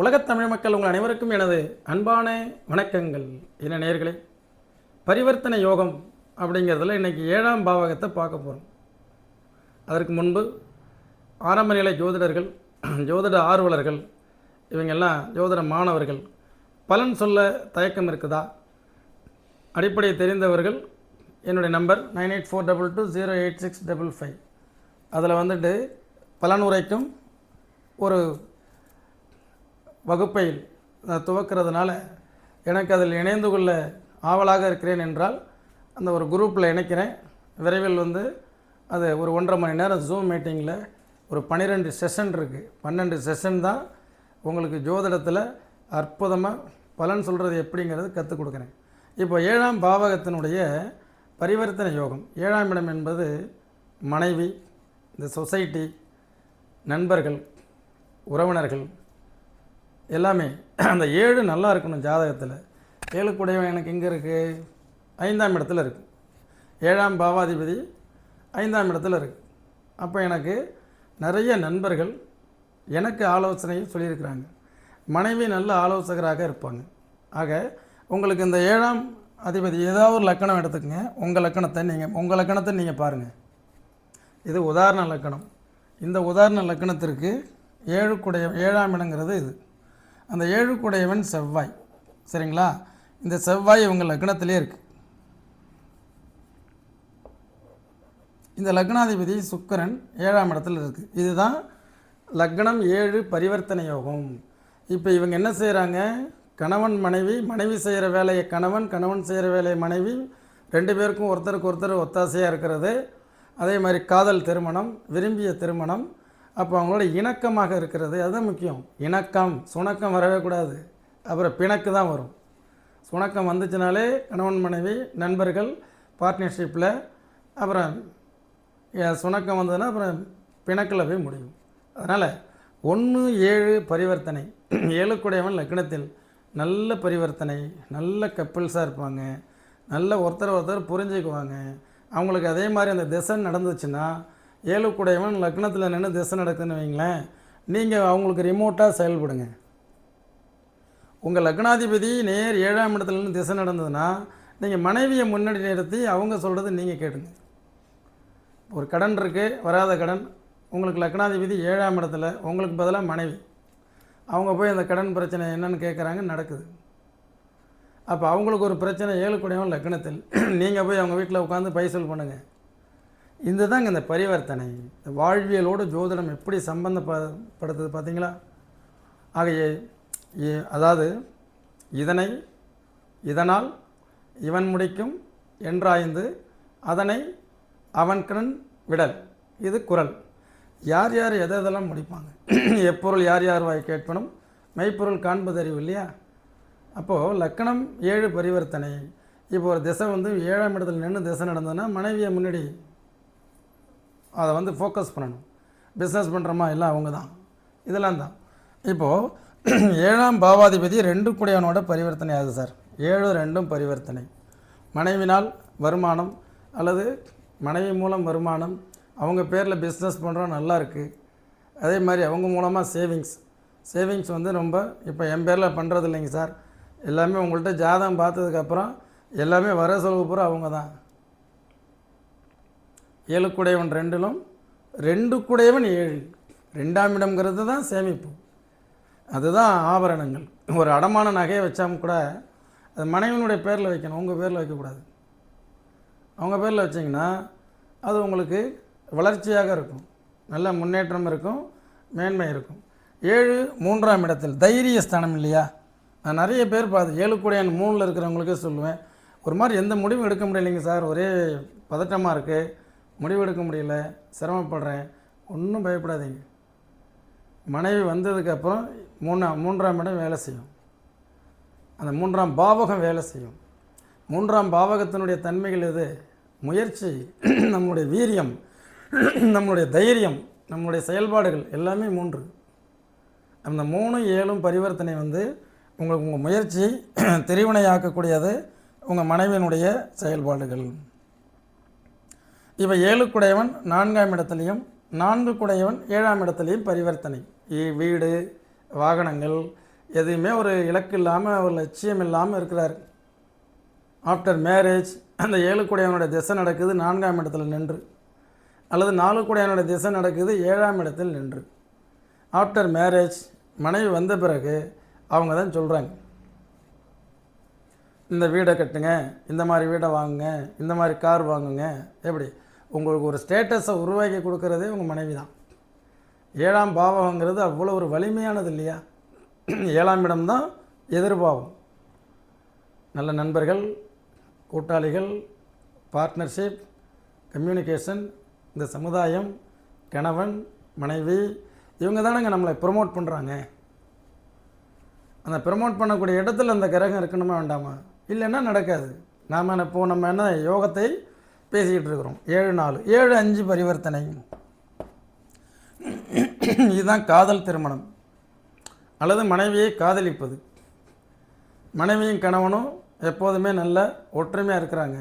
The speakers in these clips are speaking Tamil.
உலகத் தமிழ் மக்கள் உங்கள் அனைவருக்கும் எனது அன்பான வணக்கங்கள். என்ன நேயர்களே, பரிவர்த்தனை யோகம் அப்படிங்கிறதுல இன்றைக்கி 7ஆம் பாவகத்தை பார்க்க போகிறோம். அதற்கு முன்பு ஆரம்ப நிலை ஜோதிடர்கள், ஜோதிட ஆர்வலர்கள், இவங்கெல்லாம் ஜோதிட மாணவர்கள் பலன் சொல்ல தயக்கம் இருக்குதா? அடிப்படை தெரிந்தவர்கள் என்னுடைய நம்பர் 9842208655 அதில் வந்துட்டு பலன் உரைக்கும் ஒரு வகுப்பை துவக்கிறதுனால எனக்கு அதில் இணைந்து கொள்ள ஆவலாக இருக்கிறேன் என்றால் அந்த ஒரு குரூப்பில் இணைக்கிறேன். விரைவில் அது ஒரு 1.5 மணி நேரம் ஜூம் மீட்டிங்கில் ஒரு 12 செஷன் இருக்குது. 12 செஷன் தான் உங்களுக்கு ஜோதிடத்தில் அற்புதமாக பலன் சொல்கிறது எப்படிங்கிறது கற்றுக் கொடுக்குறேன். இப்போ 7ஆம் பாவகத்தினுடைய பரிவர்த்தனை யோகம், 7ஆம் இடம் என்பது மனைவி, இந்த சொசைட்டி, நண்பர்கள், உறவினர்கள் எல்லாமே. அந்த 7 நல்லா இருக்கணும் ஜாதகத்தில். 7 கூடவன் எனக்கு எங்கே இருக்குது? 5ஆம் இடத்துல இருக்குது. 7ஆம் பாவாதிபதி 5ஆம் இடத்துல இருக்குது. அப்போ எனக்கு நிறைய நண்பர்கள் எனக்கு ஆலோசனையும் சொல்லியிருக்கிறாங்க. மனைவி நல்ல ஆலோசகராக இருப்பாங்க. ஆக உங்களுக்கு இந்த 7ஆம் அதிபதி ஏதாவது ஒரு லக்கணம் எடுத்துக்கங்க. உங்கள் லக்கணத்தை நீங்கள் பாருங்கள். இது உதாரண லக்கணம். இந்த உதாரண லக்கணத்திற்கு 7ஆம் இடங்கிறது இது. அந்த 7 கூடையவன் செவ்வாய், சரிங்களா? இந்த செவ்வாய் இவங்க லக்னத்திலே இருக்குது. இந்த லக்னாதிபதி சுக்கிரன் 7ஆம் இடத்துல இருக்குது. இதுதான் லக்னம் 7 பரிவர்த்தனை யோகம். இப்போ இவங்க என்ன செய்கிறாங்க? கணவன் மனைவி, மனைவி செய்கிற வேலையை கணவன், கணவன் செய்கிற வேலையை மனைவி, 2 பேருக்கும் ஒருத்தருக்கு ஒருத்தர் ஒத்தாசையாக இருக்கிறது. அதே மாதிரி காதல் திருமணம், விரும்பிய திருமணம், அப்போ அவங்களோட இணக்கமாக இருக்கிறது. அதுதான் முக்கியம். இணக்கம், சுணக்கம் வரவே கூடாது. அப்புறம் பிணக்கு தான் வரும். சுணக்கம் வந்துச்சுனாலே கணவன் மனைவி, நண்பர்கள், பார்ட்னர்ஷிப்பில், அப்புறம் சுணக்கம் வந்ததுன்னா அப்புறம் பிணக்கில் போய் முடியும். அதனால் 1-7 பரிவர்த்தனை, 7 கூடையவன் லக்னத்தில் நல்ல பரிவர்த்தனை, நல்ல கப்பிள்ஸாக இருப்பாங்க, நல்ல ஒருத்தர் புரிஞ்சுக்குவாங்க. அவங்களுக்கு அதே மாதிரி அந்த திசை நடந்துச்சுன்னா 7 கூடையவன் லக்னத்தில் நின்று திசை நடக்குதுன்னு வைங்களேன், நீங்கள் அவங்களுக்கு ரிமோட்டாக செயல்படுங்க. உங்கள் லக்னாதிபதி நேர் 7ஆம் இடத்துல நின்று திசை நடந்ததுன்னா நீங்கள் மனைவியை முன்னாடி நிறுத்தி அவங்க சொல்கிறது நீங்கள் கேட்டுங்க. ஒரு கடன் இருக்குது, வராத கடன், உங்களுக்கு லக்னாதிபதி 7ஆம் இடத்துல, உங்களுக்கு பதிலாக மனைவி, அவங்க போய் அந்த கடன் பிரச்சனை என்னென்னு கேட்குறாங்க, நடக்குது. அப்போ அவங்களுக்கு ஒரு பிரச்சனை 7 கூடையவன் லக்னத்தில், நீங்கள் போய் அவங்க வீட்டில் உட்காந்து பைசல் பண்ணுங்கள். இந்த தாங்க இந்த பரிவர்த்தனை. வாழ்வியலோடு ஜோதிடம் எப்படி சம்பந்தப்படுத்துது பார்த்தீங்களா? ஆக அதாவது இதனால் இவன் முடிக்கும் என்றாய்ந்து அதனை அவன் கண் விடல், இது குறள். யார் யார் எதெல்லாம் முடிப்பாங்க? எப்பொருள் யார் யார் வாய் கேட்பனும் மெய்ப்பொருள் காண்பது அறிவு, இல்லையா? அப்போது லக்கணம் 7 பரிவர்த்தனை. இப்போ ஒரு திசை 7ஆம் இடத்துல நின்று திசை நடந்ததுன்னா மனைவியை முன்னாடி அதை ஃபோக்கஸ் பண்ணணும். பிஸ்னஸ் பண்ணுறோமா எல்லாம் அவங்க தான், இதெல்லாம் தான். இப்போது 7ஆம் பாவாதிபதி 2 கூடையவனோட பரிவர்த்தனை ஆகுது சார். 7-2 பரிவர்த்தனை. மனைவினால் வருமானம் அல்லது மனைவி மூலம் வருமானம், அவங்க பேரில் பிஸ்னஸ் பண்ணுறோம், நல்லா இருக்குது. அதே மாதிரி அவங்க மூலமாக சேவிங்ஸ் ரொம்ப இப்போ என் பேரில் பண்ணுறது இல்லைங்க சார். எல்லாமே உங்கள்கிட்ட ஜாதகம் பார்த்ததுக்கப்புறம் எல்லாமே வர செலவு பூரா அவங்க தான். 7 கூடையவன் 2லும், 2 கூடையவன் 7, 2ஆம் இடம்ங்கிறது தான் சேமிப்பு, அதுதான் ஆபரணங்கள். ஒரு அடமான நகையை வச்சாலும் கூட அது மனைவியினுடைய பேரில் வைக்கணும், உங்கள் பேரில் வைக்கக்கூடாது. அவங்க பேரில் வச்சிங்கன்னா அது உங்களுக்கு வளர்ச்சியாக இருக்கும், நல்ல முன்னேற்றம் இருக்கும், மேன்மை இருக்கும். 7 3ஆம் இடத்தில் தைரிய ஸ்தானம், இல்லையா? நான் நிறைய பேர் பார்த்து 7 கூடையவன் 3ல் இருக்கிறவங்களுக்கே சொல்லுவேன், ஒரு மாதிரி எந்த முடிவும் எடுக்க முடியலைங்க சார், ஒரே பதட்டமாக இருக்குது, முடிவெடுக்க முடியல, சிரமப்படுறேன். ஒன்றும் பயப்படாதீங்க. மனைவி வந்ததுக்கப்புறம் 3ஆம் இடம் வேலை செய்யும், அந்த 3ஆம் பாவகம் வேலை செய்யும். 3ஆம் பாவகத்தினுடைய தன்மைகள் எது? முயற்சி, நம்முடைய வீரியம், நம்முடைய தைரியம், நம்முடைய செயல்பாடுகள் எல்லாமே 3. அந்த 3-7 பரிவர்த்தனை உங்கள் முயற்சியை தெரிவினையாக்கக்கூடியது உங்கள் மனைவியினுடைய செயல்பாடுகள். இவை 7 கூடையவன் 4ஆம் இடத்துலையும், 4 கூடையவன் 7ஆம் இடத்துலையும் பரிவர்த்தனை. வீடு, வாகனங்கள், எதுவுமே ஒரு இலக்கு இல்லாமல் ஒரு லட்சியம் இல்லாமல் இருக்கிறார். ஆஃப்டர் மேரேஜ் அந்த 7 கூடையவனுடைய திசை நடக்குது 4ஆம் இடத்துல நின்று, அல்லது 4 கூடையவனுடைய திசை நடக்குது 7ஆம் இடத்தில் நின்று. ஆஃப்டர் மேரேஜ் மனைவி வந்த பிறகு அவங்க தான் சொல்கிறாங்க, இந்த வீடை கட்டுங்க, இந்த மாதிரி வீடை வாங்குங்க, இந்த மாதிரி கார் வாங்குங்க. எப்படி உங்களுக்கு ஒரு ஸ்டேட்டஸை உருவாக்கி கொடுக்குறதே உங்கள் மனைவி தான். 7ஆம் பாவங்கிறது அவ்வளோ ஒரு வலிமையானது இல்லையா? 7ஆம் இடம்தான் எதிர்பாவம். நல்ல நண்பர்கள், கூட்டாளிகள், பார்ட்னர்ஷிப், கம்யூனிகேஷன், இந்த சமுதாயம், கணவன் மனைவி, இவங்க தானேங்க நம்மளை ப்ரொமோட் பண்ணுறாங்க. அந்த ப்ரமோட் பண்ணக்கூடிய இடத்துல அந்த கிரகம் இருக்கணுமா வேண்டாமா? இல்லைன்னா நடக்காது. நாம் இப்போது நம்ம என்ன யோகத்தை பேசிக்கிட்டு இருக்கிறோம். 7-4 7-5 பரிவர்த்தனை. இதுதான் காதல் திருமணம் அல்லது மனைவியை காதலிப்பது. மனைவியும் கணவனும் எப்போதுமே நல்ல ஒற்றுமையாக இருக்கிறாங்க.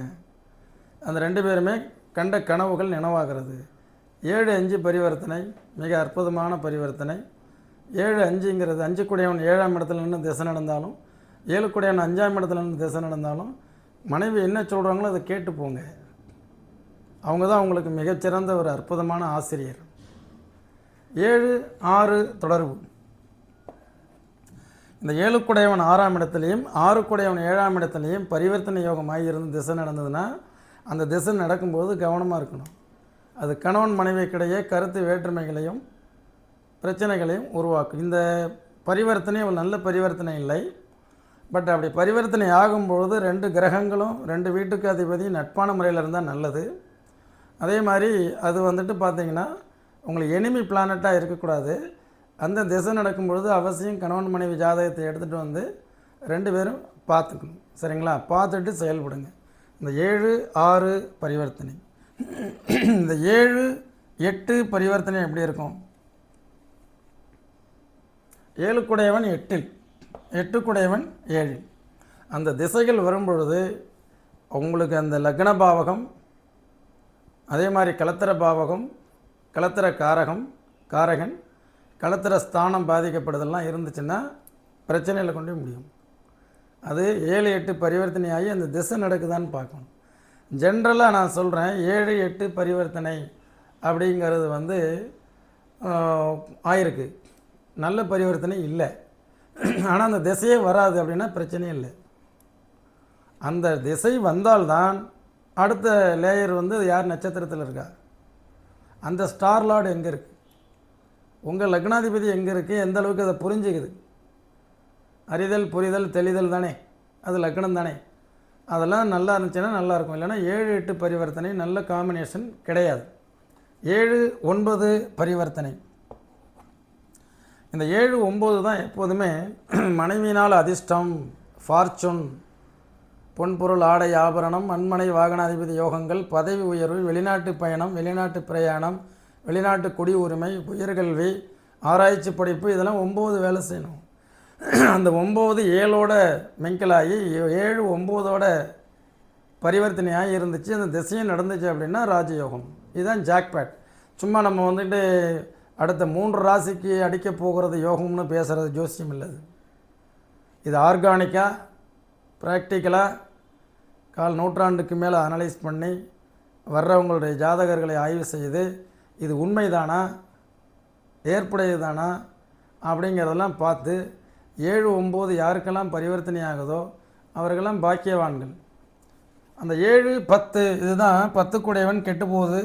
அந்த 2 பேருமே கண்ட கனவுகள் நினைவாகிறது. 7-5 பரிவர்த்தனை மிக அற்புதமான பரிவர்த்தனை. 7-5ங்கிறது 5 கூடையவன் 7ஆம் இடத்துல நின்று திசை நடந்தாலும், 7 கூடையவன் 5ஆம் இடத்துல நின்று திசை நடந்தாலும், மனைவி என்ன சொல்கிறாங்களோ அதை கேட்டு போங்க. அவங்க தான் அவங்களுக்கு மிகச்சிறந்த ஒரு அற்புதமான ஆசிரியர். 7-6 தொடர்பு. இந்த 7 கூடையவன் 6ஆம் இடத்துலையும் 6 கூடையவன் 7ஆம் இடத்துலையும் பரிவர்த்தனை யோகமாக இருந்து திசை நடந்ததுன்னா, அந்த திசை நடக்கும்போது கவனமாக இருக்கணும். அது கணவன் மனைவிக்கிடையே கருத்து வேற்றுமைகளையும் பிரச்சனைகளையும் உருவாக்கும். இந்த பரிவர்த்தனை ஒரு நல்ல பரிவர்த்தனை இல்லை. பட் அப்படி பரிவர்த்தனை ஆகும்பொழுது 2 கிரகங்களும் 2 வீட்டுக்கு அதிபதியும் நட்பான முறையில் இருந்தால் நல்லது. அதே மாதிரி அது பார்த்திங்கன்னா உங்களுக்கு எனிமி பிளானட்டாக இருக்கக்கூடாது. அந்த திசை நடக்கும்பொழுது அவசியம் கணவன் மனைவி ஜாதகத்தை எடுத்துகிட்டு வந்து 2 பேரும் பார்த்துக்கணும். சரிங்களா? பார்த்துட்டு செயல்படுங்க. இந்த 7-6 பரிவர்த்தனை. இந்த 7-8 பரிவர்த்தனை எப்படி இருக்கும்? 7 கூடையவன் 8, 8 கூடையவன் 7. அந்த திசைகள் வரும்பொழுது உங்களுக்கு அந்த லக்ன பாவகம், அதே மாதிரி கலத்திர பாவகம், கலத்திர காரகன், கலத்திர ஸ்தானம் பாதிக்கப்படுதெல்லாம் இருந்துச்சுன்னா பிரச்சனையில் கொண்டு முடியும். அது 7-8 பரிவர்த்தனை ஆகி அந்த திசை நடக்குதான்னு பார்க்கணும். ஜென்ரலாக நான் சொல்கிறேன் 7-8 பரிவர்த்தனை அப்படிங்கிறது ஆயிருக்கு. நல்ல பரிவர்த்தனை இல்லை. ஆனால் அந்த திசையே வராது அப்படின்னா பிரச்சனையே இல்லை. அந்த திசை வந்தால்தான் அடுத்த லேயர் யார் நட்சத்திரத்தில் இருக்கா, அந்த ஸ்டார் லார்டு எங்கே இருக்குது, உங்கள் லக்னாதிபதி எங்கே இருக்குது, எந்த அளவுக்கு அதை புரிஞ்சுக்குது. அறிதல் புரிதல் தெளிதல் தானே, அது லக்னம் தானே. அதெல்லாம் நல்லா இருந்துச்சுன்னா நல்லாயிருக்கும். இல்லைன்னா 7-8 பரிவர்த்தனை நல்ல காம்பினேஷன் கிடையாது. 7-9 பரிவர்த்தனை. இந்த 7-9 தான் எப்போதுமே மனைவியினால் அதிர்ஷ்டம், ஃபார்ச்சூன், பொன்பொருள் ஆடை ஆபரணம், மண்மனை வாகனாதிபதி யோகங்கள், பதவி உயர்வு, வெளிநாட்டு பயணம், வெளிநாட்டு பிரயாணம், வெளிநாட்டு குடி உரிமை, உயர்கல்வி, ஆராய்ச்சி படிப்பு, இதெல்லாம் 9 வேலை செய்யணும். அந்த 9 7ஓட மெங்கலாகி 7-9ஓட பரிவர்த்தனையாக இருந்துச்சு, அந்த திசையும் நடந்துச்சு அப்படின்னா ராஜயோகம். இதுதான் ஜாக்பேட். சும்மா நம்ம அடுத்த 3 ராசிக்கு அடிக்க போகிறது யோகம்னு பேசுகிறது ஜோசியம் இல்லை. இது ஆர்கானிக்காக ப்ராக்டிக்கலாக 1/4 நூற்றாண்டுக்கு மேலே அனலைஸ் பண்ணி வர்றவங்களுடைய ஜாதகர்களை ஆய்வு செய்து இது உண்மைதானா ஏற்புடையதானா அப்படிங்கிறதெல்லாம் பார்த்து 7-9 யாருக்கெல்லாம் பரிவர்த்தனை ஆகுதோ அவர்களெல்லாம் பாக்கியவான்கள். அந்த 7-10 இதுதான் 10 கூடையவன் கெட்டு போகுது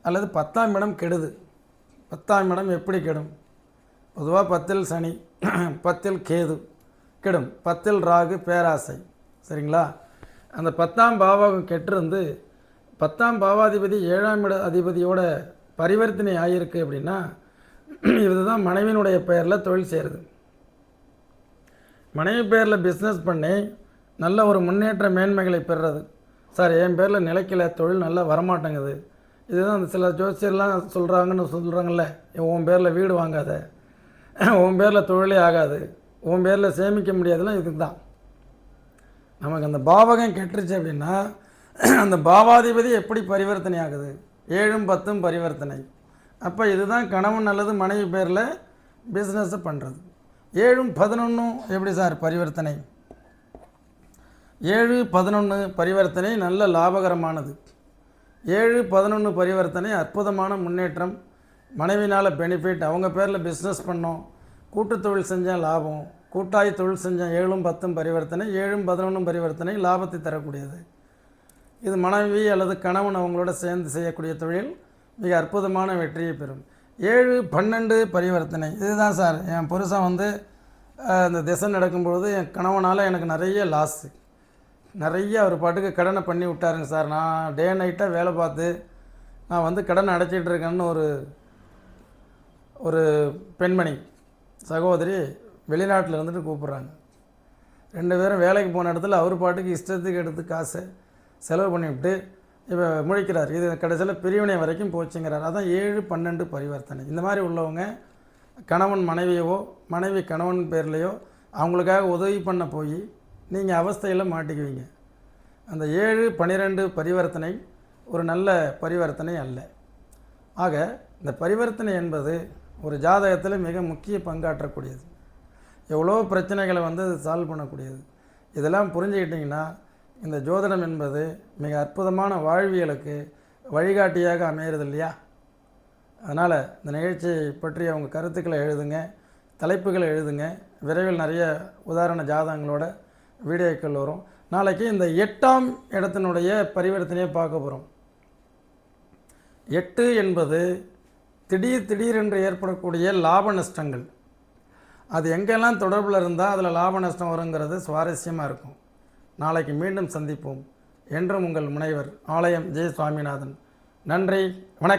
அல்லது 10ஆம் இடம் கெடுது. 10ஆம் இடம் எப்படி கெடும்? பொதுவாக 10ல் சனி, 10ல் கேது கெடும், 10ல் ராகு பேராசை. சரிங்களா? அந்த 10ஆம் பாவகம் கெட்டிருந்து 10ஆம் பாவாதிபதி 7ஆம் இட அதிபதியோட பரிவர்த்தனை ஆகியிருக்கு அப்படின்னா இதுதான் மனைவியினுடைய பெயரில் தொழில் செய்கிறது. மனைவி பேரில் பிஸ்னஸ் பண்ணி நல்ல ஒரு முன்னேற்ற மேன்மைகளை பெறுறது. சார் என் பேரில் நிலைக்கல, தொழில் நல்லா வரமாட்டேங்குது. இதுதான் அந்த சில ஜோசியர்லாம் சொல்கிறாங்கல்ல, உன் பேரில் வீடு வாங்காத, உன் பேரில் தொழிலே ஆகாது, உன் பேரில் சேமிக்க முடியாதுலாம். இதுக்கு தான் நமக்கு அந்த பாவகம் கெட்டுருச்சு அப்படின்னா அந்த பாவாதிபதி எப்படி பரிவர்த்தனை ஆகுது? 7-10 பரிவர்த்தனை. அப்போ இதுதான் கணவன் அல்லது மனைவி பேரில் பிஸ்னஸை பண்ணுறது. 7ம் 11ம் எப்படி சார் பரிவர்த்தனை? 7 11 பரிவர்த்தனை நல்ல லாபகரமானது. 7 11 பரிவர்த்தனை அற்புதமான முன்னேற்றம். மனைவினால் பெனிஃபிட், அவங்க பேரில் பிஸ்னஸ் பண்ணோம், கூட்டு தொழில் செஞ்சால் லாபம், கூட்டாய் தொழில் செஞ்சால் 7ம் 10ம் பரிவர்த்தனை, 7ம் 11ம் பரிவர்த்தனை லாபத்தை தரக்கூடியது. இது மனைவி அல்லது கணவன் அவங்களோட சேர்ந்து செய்யக்கூடிய தொழில் மிக அற்புதமான வெற்றியை பெறும். 7 12 பரிவர்த்தனை இதுதான் சார். என் புருஷன் வந்து இந்த திசை நடக்கும்பொழுது என் கணவனால் எனக்கு நிறைய லாஸு, நிறைய அவர் பாட்டுக்கு கடனை பண்ணி விட்டாருங்க சார். நான் டே நைட்டாக வேலை பார்த்து நான் வந்து கடனை அடைச்சிட்டு இருக்கேன்னு ஒரு பெண்மணி சகோதரி வெளிநாட்டில் இருந்துட்டு கூப்பிட்றாங்க. 2 பேரும் வேலைக்கு போன இடத்துல அவர் பாட்டுக்கு இஷ்டத்துக்கு எடுத்து காசை செலவு பண்ணிவிட்டு இப்போ முழிக்கிறார். இது கடைசியில் பிரிவினை வரைக்கும் போச்சுங்கிறார். அதான் 7 12 பரிவர்த்தனை. இந்த மாதிரி உள்ளவங்க கணவன் மனைவியவோ மனைவி கணவன் பேர்லையோ அவங்களுக்காக உதவி பண்ண போய் நீங்கள் அவஸ்தையில் மாட்டிக்குவீங்க. அந்த 7 12 பரிவர்த்தனை ஒரு நல்ல பரிவர்த்தனை அல்ல. ஆக இந்த பரிவர்த்தனை என்பது ஒரு ஜாதகத்தில் மிக முக்கிய பங்காற்றக்கூடியது. எவ்வளோ பிரச்சனைகளை வந்து சால்வ் பண்ணக்கூடியது. இதெல்லாம் புரிஞ்சுக்கிட்டிங்கன்னா இந்த ஜோதிடம் என்பது மிக அற்புதமான வாழ்வியலுக்கு வழிகாட்டியாக அமையிறது இல்லையா? அதனால் இந்த நிகழ்ச்சியை பற்றி அவங்க கருத்துக்களை எழுதுங்க, தலைப்புகளை எழுதுங்க. விரைவில் நிறைய உதாரண ஜாதகங்களோட வீடியோக்கள் வரும். நாளைக்கு இந்த 8ஆம் இடத்தினுடைய பரிவர்த்தனையை பார்க்க போகிறோம். 8 என்பது திடீரென்று ஏற்படக்கூடிய லாப நஷ்டங்கள். அது எங்கெல்லாம் தொடர்பில் இருந்தால் அதில் லாப நஷ்டம் வருங்கிறது சுவாரஸ்யமாக இருக்கும். நாளைக்கு மீண்டும் சந்திப்போம். என்றும் உங்கள் முனைவர் ஆலயம் ஜெய சுவாமிநாதன். நன்றி, வணக்கம்.